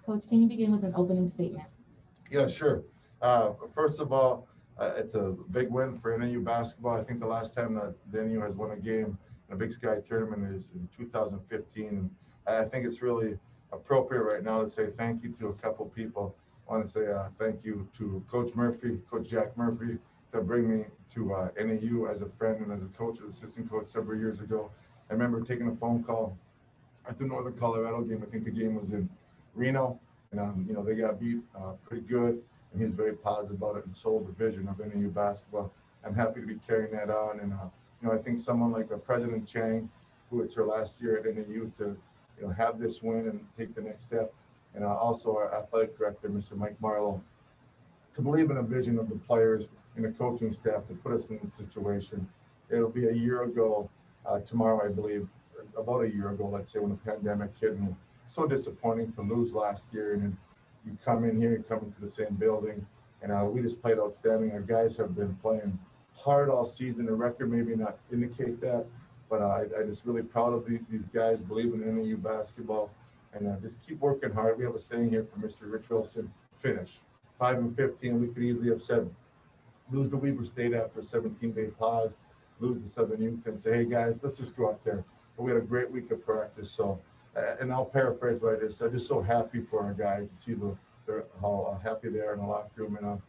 Coach, can you begin with an opening statement? Yeah, sure. First of all, it's a big win for NAU basketball. I think the last time that the NAU has won a game in a Big Sky tournament is in 2015. And I think it's really appropriate right now to say thank you to a couple people. I want to say thank you to Coach Murphy, Coach Jack Murphy, to bring me to NAU as a friend and as a coach, as assistant coach several years ago. I remember taking a phone call at the Northern Colorado game. I think the game was in Reno, and they got beat pretty good, and he's very positive about it and sold the vision of NAU basketball. I'm happy to be carrying that on, and I think someone like President Chang, who it's her last year at NAU, to have this win and take the next step, and also our athletic director, Mr. Mike Marlowe, to believe in a vision of the players and the coaching staff to put us in this situation. It'll be a year ago tomorrow, I believe, about a year ago, let's say, when the pandemic hit, and so disappointing to lose last year. And then you come in here, you come into the same building, and we just played outstanding. Our guys have been playing hard all season. The record maybe not indicate that, but I just really proud of these guys, believing in NAU basketball, and just keep working hard. We have a saying here from Mr. Rich Wilson: finish. 5-15. We could easily have said lose to Weber State after a 17-day pause, lose to Southern Utah, and say, hey guys, let's just go out there. But we had a great week of practice. So, and I'll paraphrase what I just said. I'm just so happy for our guys to see how happy they are in the locker room, and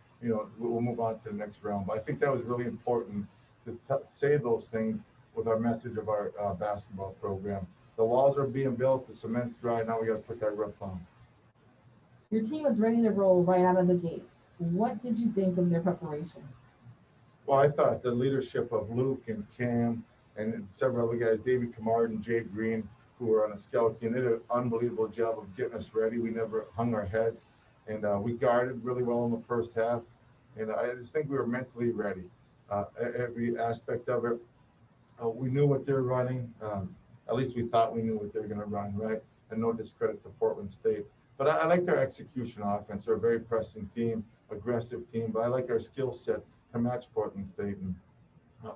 we'll move on to the next round. But I think that was really important to say those things with our message of our basketball program. The walls are being built, the cement's dry. Now we got to put that roof on. Your team was ready to roll right out of the gates. What did you think of their preparation? Well, I thought the leadership of Luke and Cam and several other guys, David Kamard and Jay Green, who were on a scout team, they did an unbelievable job of getting us ready. We never hung our heads, and we guarded really well in the first half. And I just think we were mentally ready. Every aspect of it, we knew what they're running. At least we thought we knew what they're going to run, right? And no discredit to Portland State. But I like their execution offense. They're a very pressing team, aggressive team. But I like our skill set to match Portland State. And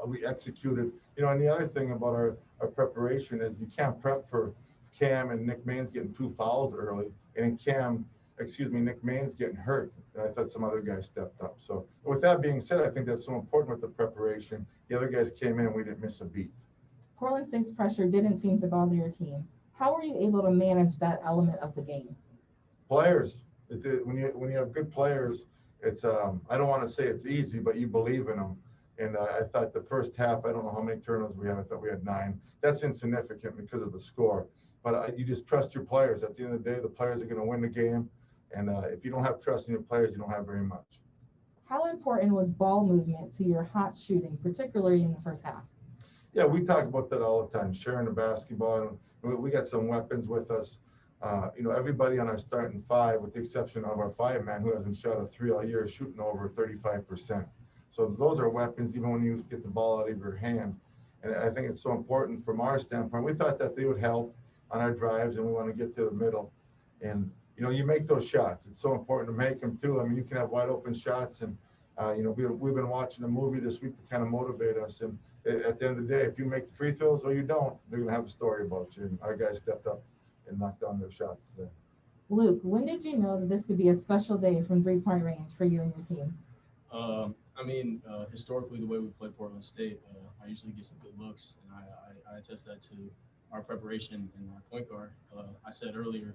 we executed. And the other thing about our preparation is you can't prep for Cam and Nick Main's getting 2 fouls early. And Nick Main's getting hurt. And I thought some other guys stepped up. So with that being said, I think that's so important with the preparation. The other guys came in and we didn't miss a beat. Portland State's pressure didn't seem to bother your team. How were you able to manage that element of the game? Players. When you have good players, it's I don't want to say it's easy, but you believe in them. And I thought the first half, I don't know how many turnovers we have. I thought we had 9. That's insignificant because of the score. But you just trust your players. At the end of the day, the players are going to win the game. And if you don't have trust in your players, you don't have very much. How important was ball movement to your hot shooting, particularly in the first half? Yeah, we talk about that all the time, sharing the basketball. And we got some weapons with us. Everybody on our starting 5, with the exception of our 5-man who hasn't shot a 3 all year, is shooting over 35%. So those are weapons, even when you get the ball out of your hand. And I think it's so important from our standpoint. We thought that they would help on our drives, and we want to get to the middle. And, you make those shots. It's so important to make them, too. I mean, you can have wide open shots. And, we've been watching a movie this week to kind of motivate us. And at the end of the day, if you make the free throws or you don't, they're going to have a story about you. And our guys stepped up and knocked down their shots today. Luke, when did you know that this could be a special day from 3-point range for you and your team? Historically, the way we play Portland State, I usually get some good looks, and I attest that to our preparation and our point guard. I said earlier,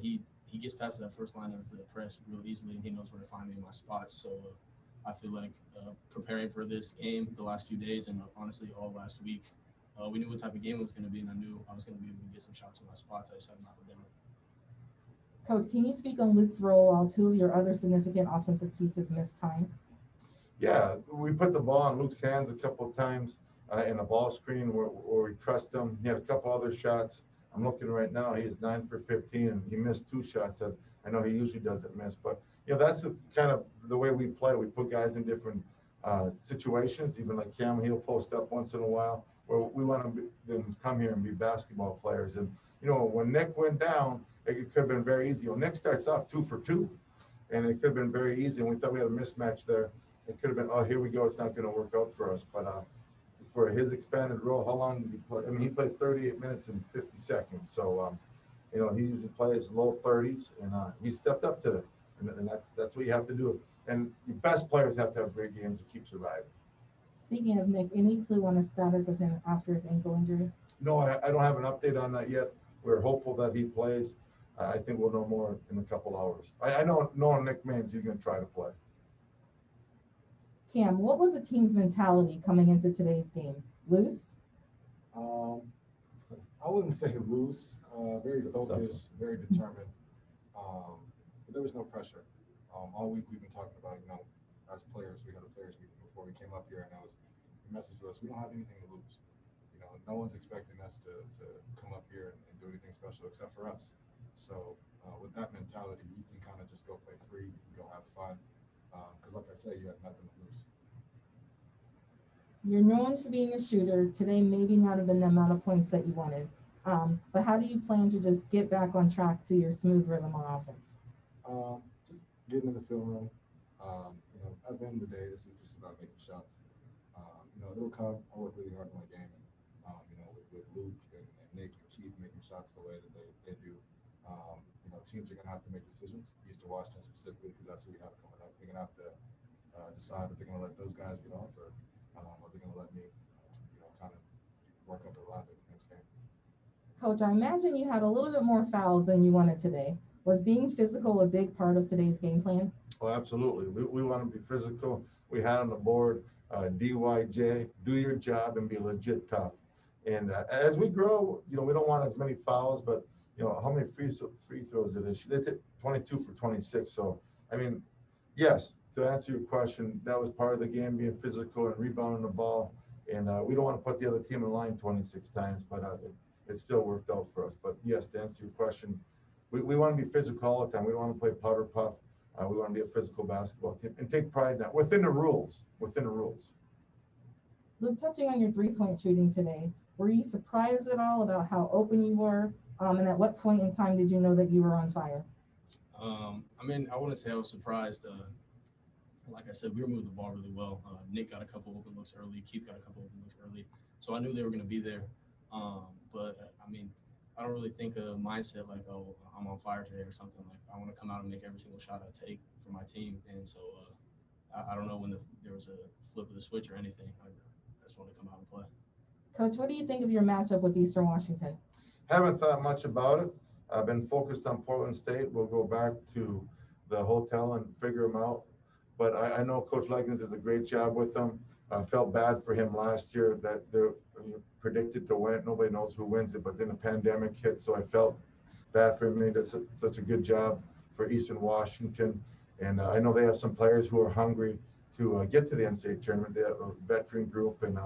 he gets past that first line of the press real easily, and he knows where to find me in my spots. So I feel like preparing for this game the last few days, and honestly all last week, we knew what type of game it was going to be, and I knew I was going to be able to get some shots in my spots. I just had to knock them down. Coach, can you speak on Luke's role while 2 of your other significant offensive pieces missed time? Yeah, we put the ball in Luke's hands a couple of times in a ball screen where we trust him. He had a couple other shots. I'm looking right now. He is 9 for 15, and he missed 2 shots that I know he usually doesn't miss. But that's kind of the way we play. We put guys in different situations. Even like Cam, he'll post up once in a while. Where we want them to come here and be basketball players. And when Nick went down, it could have been very easy. Nick starts off 2 for 2, and it could have been very easy. And we thought we had a mismatch there. It could have been, oh, here we go. It's not going to work out for us. But for his expanded role, how long did he play? I mean, he played 38 minutes and 50 seconds. So, You know, he usually plays low 30s, and he stepped up today, and that's what you have to do. And the best players have to have great games to keep surviving. Speaking of Nick, any clue on the status of him after his ankle injury? No, I don't have an update on that yet. We're hopeful that he plays. I think we'll know more in a couple hours. I know knowing Nick means he's going to try to play. Cam, what was the team's mentality coming into today's game? Loose? I wouldn't say loose, very focused, very determined. But there was no pressure. All week we've been talking about, you know, as players, we had a players meeting before we came up here, and that was the message to us: we don't have anything to lose. You know, no one's expecting us to come up here and do anything special except for us. So with that mentality, you can kind of just go play free, you can go have fun, because like I said, you have nothing to lose. You're known for being a shooter. Today, maybe not have been the amount of points that you wanted. But how do you plan to just get back on track to your smooth rhythm on offense? Just getting in the film room. You know, at the end of the day, this is just about making shots. You know, it'll come. I work really hard on my game. You know, with Luke and Nick and Keith making shots the way that they do. You know, teams are going to have to make decisions. Eastern Washington specifically, because that's who we have coming up. They're going to have to decide if they're going to let those guys get off, or they're going to let me, you know, kind of work up a lot in the next game. Coach, I imagine you had a little bit more fouls than you wanted today. Was being physical a big part of today's game plan? Oh, absolutely. We want to be physical. We had on the board DYJ, do your job and be legit tough. And as we grow, you know, we don't want as many fouls, but you know, how many free throws did they hit? 22 for 26. So, I mean, yes, to answer your question, that was part of the game, being physical and rebounding the ball. And we don't want to put the other team in line 26 times, but it still worked out for us. But yes, to answer your question, we want to be physical all the time. We don't want to play powder puff. We want to be a physical basketball team and take pride in that within the rules. Luke, touching on your three-point shooting today, were you surprised at all about how open you were? And at what point in time did you know that you were on fire? I mean, I wouldn't say I was surprised. Like I said, we were moving the ball really well. Nick got a couple open looks early. Keith got a couple open looks early. So I knew they were going to be there. But I mean, I don't really think a mindset like, oh, I'm on fire today or something. Like, I want to come out and make every single shot I take for my team. And so I don't know when there was a flip of the switch or anything. I just want to come out and play. Coach, what do you think of your matchup with Eastern Washington? Haven't thought much about it. I've been focused on Portland State. We'll go back to the hotel and figure them out. But I know Coach Leggins does a great job with them. I felt bad for him last year that they're predicted to win it. Nobody knows who wins it, but then the pandemic hit, so I felt bad for him. He does such a good job for Eastern Washington. And I know they have some players who are hungry to get to the NCAA tournament. They have a veteran group. And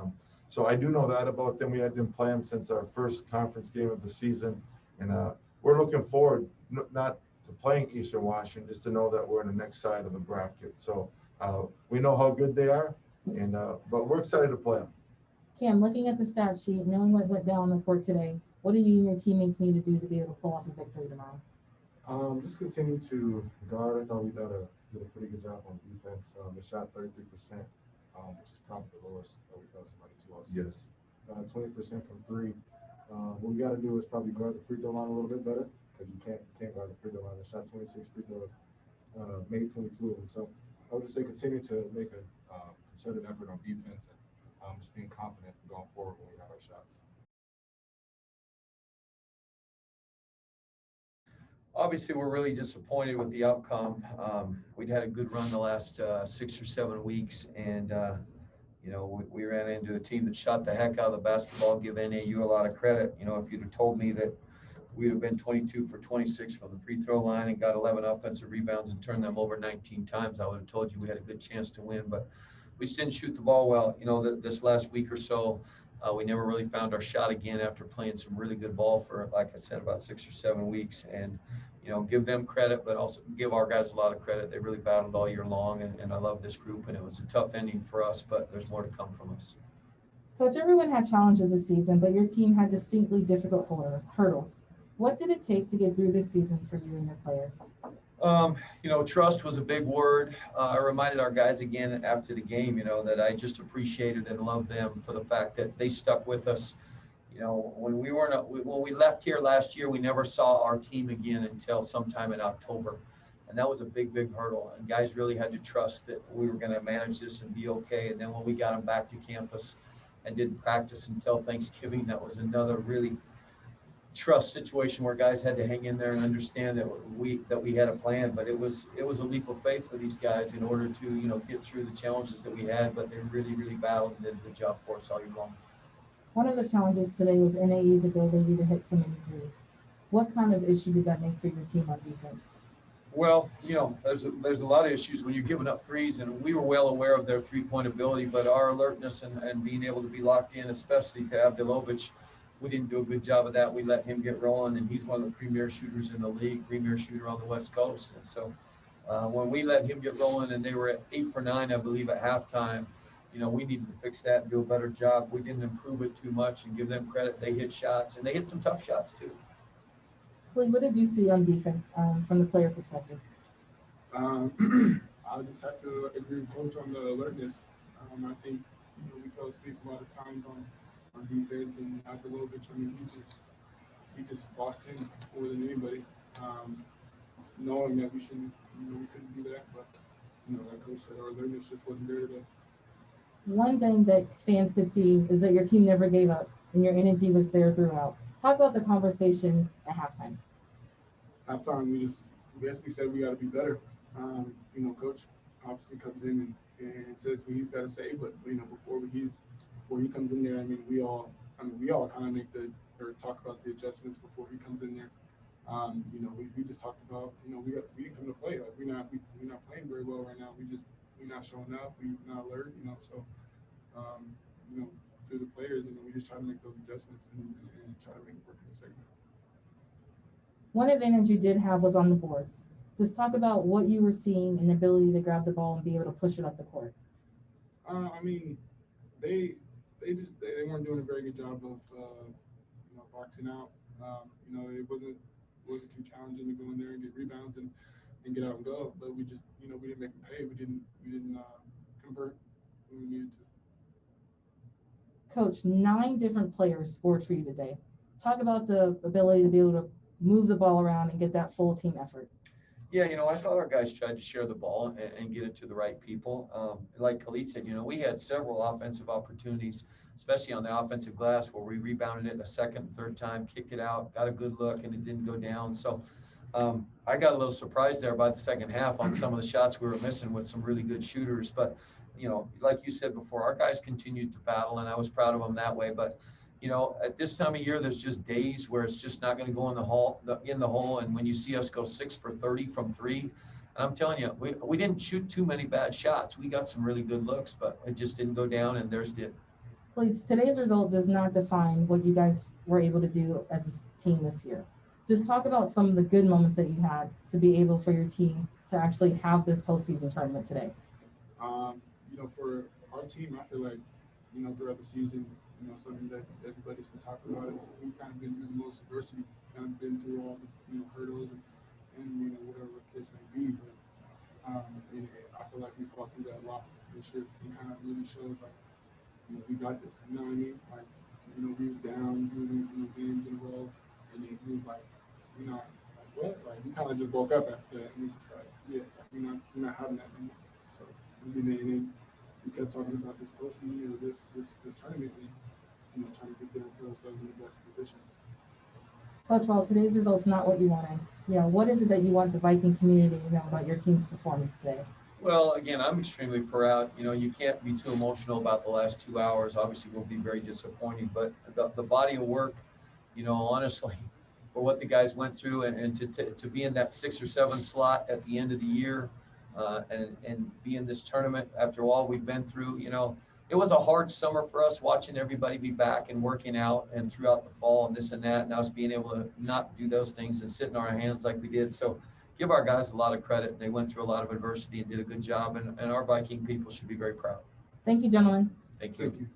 so I do know that about them. We didn't play them since our first conference game of the season. And we're looking forward not to playing Eastern Washington, just to know that we're on the next side of the bracket. So we know how good they are, and but we're excited to play them. Cam, looking at the stat sheet, knowing what went down on the court today, what do you and your teammates need to do to be able to pull off a victory tomorrow? Just continue to guard. I thought we did a pretty good job on defense. We shot 33%, which is probably the lowest that we've had somebody to all season. Yes. 20% from three. What we got to do is probably guard the free throw line a little bit better, because you can't guard the free throw line. I shot 26 free throws, made 22 of them. So I would just say continue to make a concerted effort on defense, and just being confident going forward when we got our shots. Obviously, we're really disappointed with the outcome. We'd had a good run the last 6 or 7 weeks, and you know, we ran into a team that shot the heck out of the basketball. Give NAU a lot of credit. You know, if you'd have told me that we'd have been 22 for 26 from the free throw line and got 11 offensive rebounds and turned them over 19 times, I would have told you we had a good chance to win. But we just didn't shoot the ball well. You know, this last week or so, we never really found our shot again after playing some really good ball for, like I said, about 6 or 7 weeks. And, you know, give them credit, but also give our guys a lot of credit. They really battled all year long, and I love this group, and it was a tough ending for us, but there's more to come from us. Coach, everyone had challenges this season, but your team had distinctly difficult hurdles. What did it take to get through this season for you and your players? You know, trust was a big word. I reminded our guys again after the game, you know, that I just appreciated and loved them for the fact that they stuck with us. You You know, when we left here last year, we never saw our team again until sometime in October. And that was a big, big hurdle. And guys really had to trust that we were going to manage this and be okay. And then when we got them back to campus and didn't practice until Thanksgiving, that was another really trust situation where guys had to hang in there and understand that we had a plan. But it was a leap of faith for these guys in order to, you know, get through the challenges that we had. But they really, really battled and did a good job for us all year long. One of the challenges today was NAE's ability to hit so many threes. What kind of issue did that make for your team on defense? Well, you know, there's a lot of issues when you're giving up threes, and we were well aware of their three-point ability, but our alertness and being able to be locked in, especially to Avdalovic, we didn't do a good job of that. We let him get rolling, and he's one of the premier shooters in the league, premier shooter on the West Coast. And so when we let him get rolling and they were at 8 for 9, I believe, at halftime, you know, we needed to fix that and do a better job. We didn't improve it too much and give them credit. They hit shots, and they hit some tough shots too. Khalid, what did you see on defense from the player perspective? I just have to agree with Coach on the alertness. I think, you know, we fell asleep a lot of times on defense, and Avdalovic, I mean, he just bossed him more than anybody. Knowing that we shouldn't, you know, we couldn't do that, but, you know, like Coach said, our alertness just wasn't there today. One thing that fans could see is that your team never gave up and your energy was there throughout. Talk about the conversation at halftime. Halftime, we basically said we got to be better. You know, Coach obviously comes in and says what he's got to say, but, you know, before he comes in there, I mean, we all kind of talk about the adjustments before he comes in there. You know, we just talked about, you know, we didn't come to play. Like we're not playing very well right now. We're not showing up. We're not alert. You know, so you know, through the players, you know, we just try to make those adjustments and try to make it work in the second half. One advantage you did have was on the boards. Just talk about what you were seeing and the ability to grab the ball and be able to push it up the court. I mean, they weren't doing a very good job of you know, boxing out. You know, it wasn't too challenging to go in there and get rebounds and get out and go. But we just, you know, we didn't make them pay. We didn't convert when we needed to. Coach, 9 different players scored for you today. Talk about the ability to be able to move the ball around and get that full team effort. Yeah, you know, I thought our guys tried to share the ball and get it to the right people. Like Khalid said, you know, we had several offensive opportunities, especially on the offensive glass, where we rebounded it a second, third time, kicked it out, got a good look, and it didn't go down. So I got a little surprised there by the second half on some of the shots we were missing with some really good shooters. But, you know, like you said before, our guys continued to battle, and I was proud of them that way. But, you know, at this time of year, there's just days where it's just not going to go in the hole. And when you see us go 6 for 30 from 3, and I'm telling you, we didn't shoot too many bad shots. We got some really good looks, but it just didn't go down, and theirs did. Please, today's result does not define what you guys were able to do as a team this year. Just talk about some of the good moments that you had to be able for your team to actually have this postseason tournament today. You know, for our team, I feel like, you know, throughout the season, you know, something that everybody's been talking about is we've kind of been through the most adversity, kind of been through all the, you know, hurdles and you know, whatever the case may be. But I feel like we fought through that a lot this year and kind of really showed, like, you know, we got this. You know what I mean? Like, you know, we was down, losing, you know, games in a row, and then he was like, you know, like what? Like, we kind of just woke up after that, and it was just like, yeah, we're not having that anymore. So and then we kept talking about this postseason, you know, this tournament, and, you know, trying to get there and put ourselves in the best position. Coach, while today's result's not what you wanted, you know, what is it that you want the Viking community to know about your team's performance today? Well, again, I'm extremely proud. You know, you can't be too emotional about the last 2 hours. Obviously, we'll be very disappointed, but the body of work, you know, honestly, for what the guys went through and to be in that 6 or 7 slot at the end of the year and be in this tournament after all we've been through, you know, it was a hard summer for us watching everybody be back and working out and throughout the fall and this and that, and us being able to not do those things and sit in our hands like we did. So give our guys a lot of credit. They went through a lot of adversity and did a good job, and our Viking people should be very proud. Thank you, gentlemen. Thank you. Thank you.